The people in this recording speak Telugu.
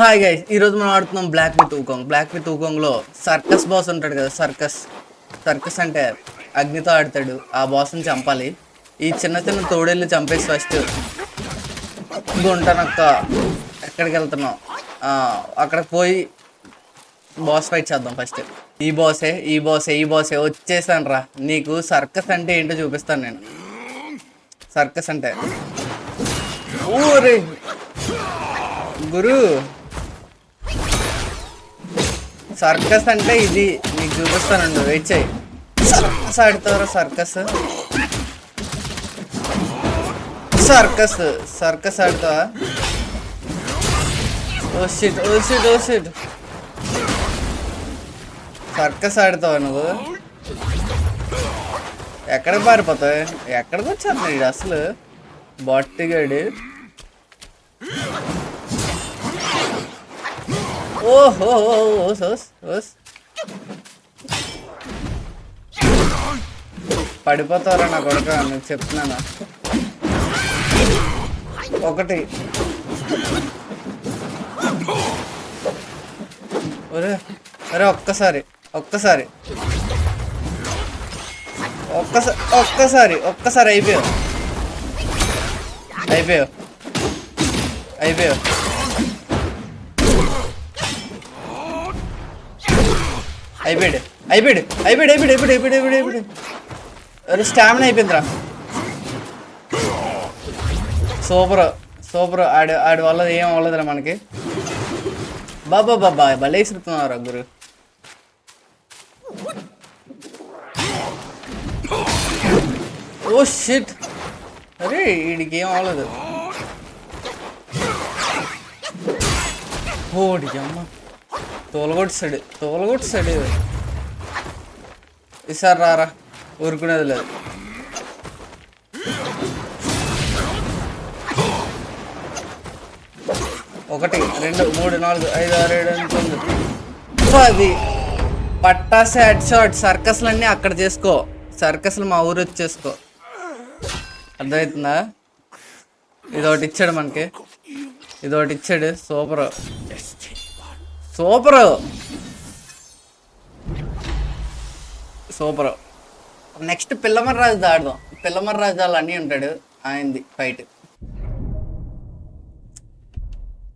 హాయ్ గైస్, ఈరోజు మనం ఆడుతున్నాం black with Wukong. Black with ఊకాంగ్లో సర్కస్ బాస్ ఉంటాడు కదా. సర్కస్ అంటే అగ్నితో ఆడతాడు. ఆ బాస్ని చంపాలి. ఈ చిన్న చిన్న తోడేళ్ళు చంపేసి ఫస్ట్ గుంటనక్క ఎక్కడికి వెళ్తున్నాం అక్కడికి పోయి బాస్ ఫైట్ చేద్దాం. ఫస్ట్ ఈ బాసే వచ్చేసాను రా. నీకు సర్కస్ అంటే ఏంటో చూపిస్తాను నేను. సర్కస్ అంటే ఊరే గురు, సర్కస్ అంటే ఇది నీకు చూపిస్తానండి. వెయిట్ చేయి. సర్కస్ ఆడతారా? సర్కస్ ఆడతావా? ఓ షిట్ సర్కస్ ఆడతావా నువ్వు? ఎక్కడికి పారిపోతావు? ఎక్కడికి వచ్చాను ఇది అసలు బొట్టిగాడి. ఓహో పడిపోతారా నా కొడుక, నేను చెప్తున్నాను. ఒకటి అరే ఒక్కసారి అయిపోయావు. అయిపోయాడు. అరే స్టామినా అయిపోయిందిరా. సూపర్ ఆడి వల్ల ఏం అవ్వలేదురా మనకి. బాబా భలే ఇస్తున్నారా గురు. ఓ షిట్, అరే వీడికి ఏం అవ్వలేదు. ఓడికి అమ్మ తోలగొట్టాడు. ఈసారి రారా, ఊరుకునేది లేదు. ఒకటి, 2, 3, 4, 5, 6, 7, 8, 9, 10 పట్టాసే హెడ్ షాట్. సర్కస్లన్నీ అక్కడ చేసుకో. సర్కస్లు మా ఊరు వచ్చి చేసుకో. అర్థమవుతుందా? ఇదొకటి ఇచ్చాడు మనకి. సూపర్. నెక్స్ట్ పిల్లమర్రాజు ఆడదాం. పిల్లమర్రాజు అన్నీ ఉంటాడు. ఆయనది ఫైట్.